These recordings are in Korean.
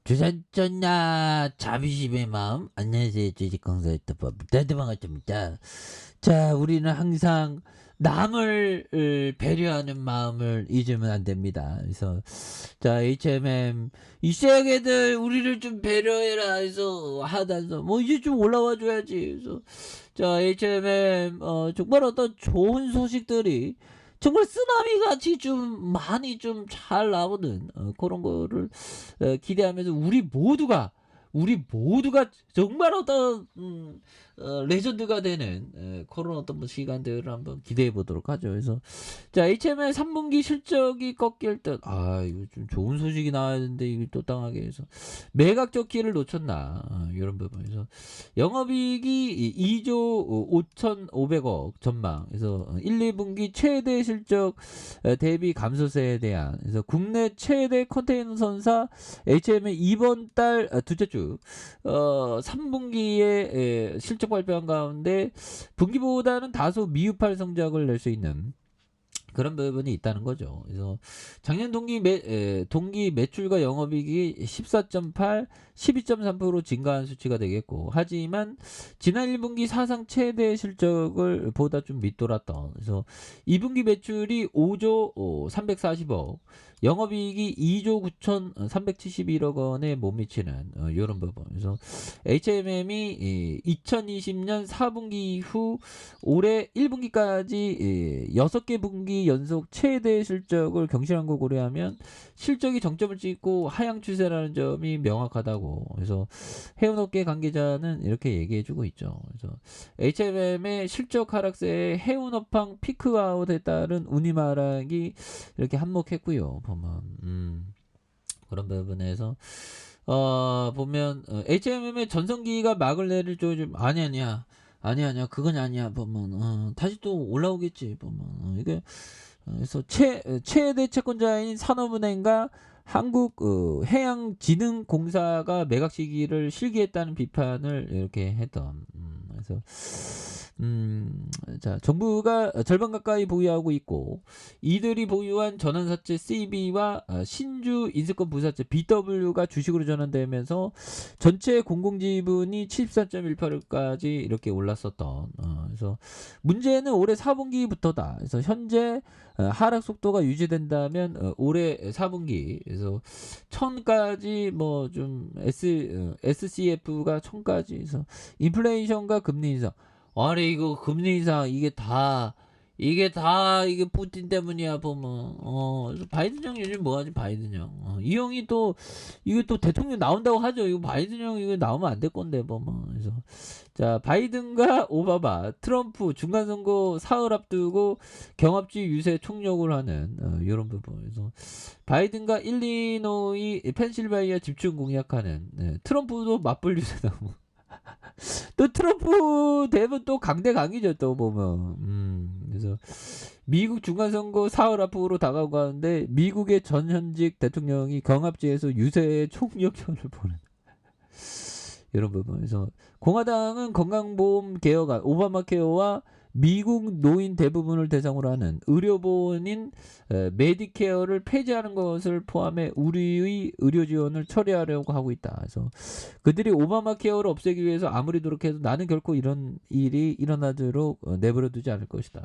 주산전나 자비심의 마음. 안녕하세요. 주식강사였다. 반갑습니다. 자, 우리는 항상 남을 배려하는 마음을 잊으면 안 됩니다. 그래서 자, HMM 이 쎄개들 우리를 좀 배려해라 해서 하단서 뭐 이제 좀 올라와 줘야지. 그래서 자, HMM 정말 어떤 좋은 소식들이 정말 쓰나미 같이 좀 많이 좀 잘 나오는 그런 거를 기대하면서 우리 모두가 정말 어떤 레전드가 되는 그런 어떤 뭐 시간들을 한번 기대해 보도록 하죠. 그래서 자, HM의 3분기 실적이 꺾일 듯. 아, 이거 좀 좋은 소식이 나와야 되는데 이거 또 당하게 해서 매각적 기회를 놓쳤나, 이런 부분에서 영업이익이 2조 5,500억 전망. 그래서 1, 2분기 최대 실적 대비 감소세에 대한, 그래서 국내 최대 컨테이너 선사 HM의 이번 달 둘째 주 3분기에 실적 발표한 가운데 분기보다는 다소 미흡할 성적을 낼 수 있는 그런 부분이 있다는 거죠. 그래서 작년 동기 매출과 영업이익이 14.8, 12.3% 증가한 수치가 되겠고, 하지만 지난 1분기 사상 최대 실적을 보다 좀 밑돌았던, 그래서 2분기 매출이 5조 340억, 영업이익이 2조 9,371억 원에 못 미치는 이런 부분. 그래서 HMM이 2020년 4분기 이후 올해 1분기까지 6개 분기 연속 최대 실적을 경신한 걸 고려하면 실적이 정점을 찍고 하향 추세라는 점이 명확하다고. 그래서 해운업계 관계자는 이렇게 얘기해주고 있죠. 그래서 HMM의 실적 하락세에 해운업황 피크아웃에 따른 운임 하락이 이렇게 한몫했고요. 보면 그런 부분에서 보면 HMM의 전성기가 막을 내릴 좀 아니야 그건 아니야 보면 다시 또 올라오겠지 보면 이게 그래서 최대 채권자인 산업은행과 한국해양진흥공사가 매각 시기를 실기했다는 비판을 이렇게 했던. 그래서 자, 정부가 절반 가까이 보유하고 있고 이들이 보유한 전환사채 CB와 신주 인수권 부사채 BW가 주식으로 전환되면서 전체 공공지분이 74.18%까지 이렇게 올랐었던. 그래서 문제는 올해 4분기부터다. 그래서 현재 하락 속도가 유지된다면 올해 4분기 그래서 1000까지 뭐 좀 SCF가 1000까지 해서 인플레이션과 금리 인상. 아니 이거 금리 인상 이게 푸틴 때문이야 보면. 그래서 바이든 형 요즘 뭐하지 바이든 형. 이 형이 또 이거 또 대통령 나온다고 하죠. 이거 바이든 형 이거 나오면 안 될 건데 보면. 그래서 자, 바이든과 오바마, 트럼프 중간선거 사흘 앞두고 경합지 유세 총력을 하는 이런 부분에서 바이든과 일리노이, 펜실바니아 집중 공약하는 트럼프도 맞불 유세 나오고 또 트럼프 되면 또 강대강이죠 또 보면. 그래서 미국 중간선거 사흘 앞으로 다가오고 하는데 미국의 전 현직 대통령이 경합지에서 유세의 총력전을 보는 이런 부분에서 공화당은 건강보험 개혁안 오바마 케어와 미국 노인 대부분을 대상으로 하는 의료보험인 메디케어를 폐지하는 것을 포함해 우리의 의료 지원을 처리하려고 하고 있다. 그래서 그들이 오바마 케어를 없애기 위해서 아무리 노력해도 나는 결코 이런 일이 일어나도록 내버려두지 않을 것이다.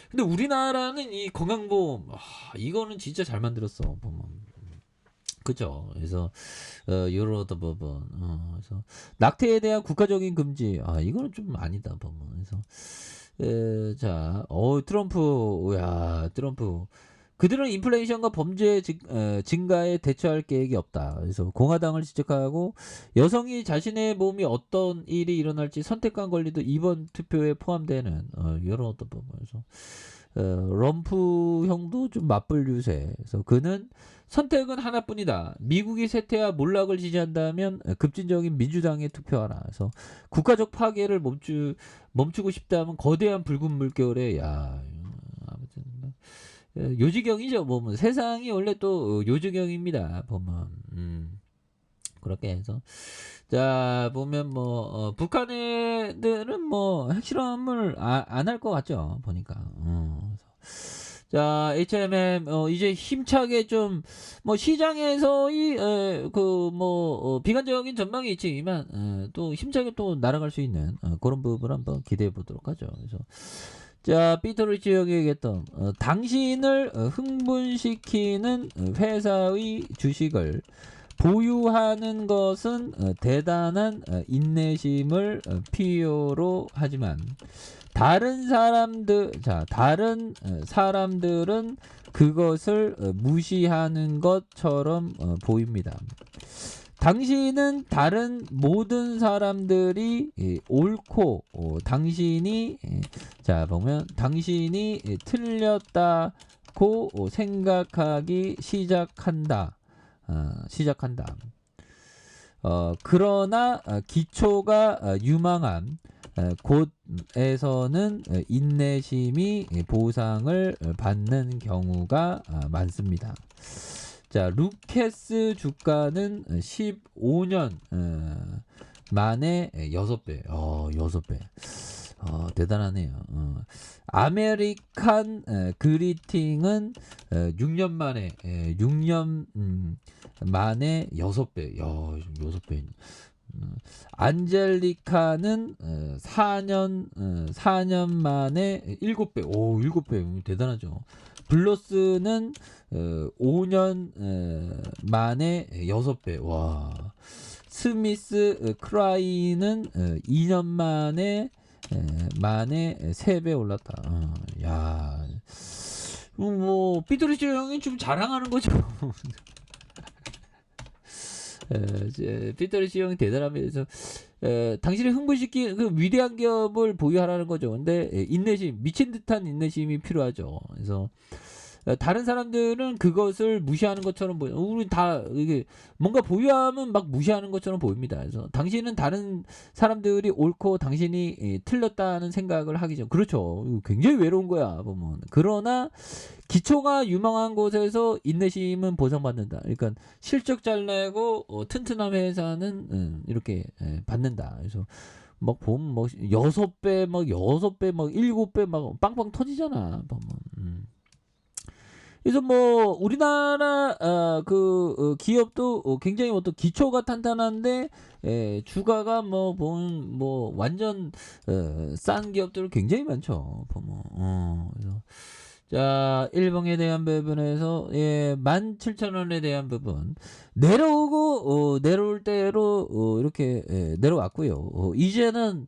근데 우리나라는 이 건강보험 이거는 진짜 잘 만들었어 보면. 그죠. 그래서 요런 어떤 부분. 그래서 낙태에 대한 국가적인 금지. 이거는 좀 아니다 보면. 그래서 자, 트럼프. 그들은 인플레이션과 범죄 증가에 대처할 계획이 없다. 그래서 공화당을 지적하고 여성이 자신의 몸이 어떤 일이 일어날지 선택권 권리도 이번 투표에 포함되는 이런 어떤 부분에서 럼프 형도 좀 맞불 유세. 그래서 그는 선택은 하나뿐이다. 미국이 쇠퇴와 몰락을 지지한다면 급진적인 민주당에 투표하라. 그래서 국가적 파괴를 멈추고 싶다면 거대한 붉은 물결에 아무튼 요지경이죠. 보면 세상이 원래 또 요지경입니다. 보면 그렇게 해서 자 보면 뭐 북한 애들은 뭐 핵실험을 안 할 것 같죠 보니까. 자, HMM 이제 힘차게 좀 뭐 시장에서의 비관적인 전망이 있지만 또 힘차게 또 날아갈 수 있는 그런 부분을 한번 기대해 보도록 하죠. 그래서 자, 피터리치 형이 얘기했던 당신을 흥분시키는 회사의 주식을 보유하는 것은 대단한 인내심을 필요로 하지만 다른 사람들은 그것을 무시하는 것처럼 보입니다. 당신은 다른 모든 사람들이 옳고 당신이 틀렸다고 생각하기 시작한다. 그러나 기초가 유망한 곳에서는 인내심이 보상을 받는 경우가 많습니다. 자, 루케스 주가는 15년 만에 6배. 6배. 대단하네요. 아메리칸 그리팅은 6년 만에 6배. 6배. 안젤리카는 4년 만에 7배. 7배. 대단하죠. 블러스는 5년 만에 6배. 와. 스미스 크라이는 2년 만에 3배 올랐다. 야. 뭐 피터리치 형이 좀 자랑하는 거죠. 피터리치 형이 대단하면서 당신을 흥분시킨 그 위대한 기업을 보유하라는 거죠. 근데 인내심, 미친 듯한 인내심이 필요하죠. 그래서 다른 사람들은 그것을 무시하는 것처럼 보여. 우리 다 이게 뭔가 보유하면 막 무시하는 것처럼 보입니다. 그래서 당신은 다른 사람들이 옳고 당신이 틀렸다는 생각을 하기 전. 그렇죠. 굉장히 외로운 거야 보면. 그러나 기초가 유망한 곳에서 인내심은 보상받는다. 그러니까 실적 잘 내고 튼튼한 회사는 이렇게 받는다. 그래서 막 보면 뭐 6배 막 7배 막 빵빵 터지잖아. 보면. 그래서 뭐 우리나라 기업도 굉장히 어떤 기초가 탄탄한데 주가가 뭐 완전 싼 기업들 굉장히 많죠. 보면. 그래서 자, 일봉에 대한 부분에서 17,000원에 대한 부분 내려오고 내려올 대로 이렇게 내려왔고요. 이제는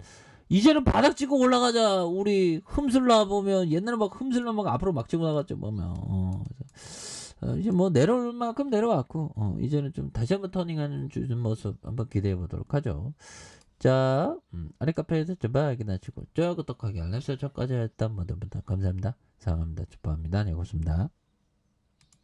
바닥 찍고 올라가자. 우리 흠슬라 보면 옛날에 막 흠슬라 막 앞으로 막 치고 나갔죠 보면. 이제 뭐 내려올 만큼 내려왔고 이제는 좀 다시 한번 터닝하는 모습 한번 기대해 보도록 하죠. 자, 아래 카페에서 좀 확인하시고 저 구독하기 알람 설정까지 했던 모든 분들 감사합니다. 사랑합니다. 축복합니다. 네, 고맙습니다.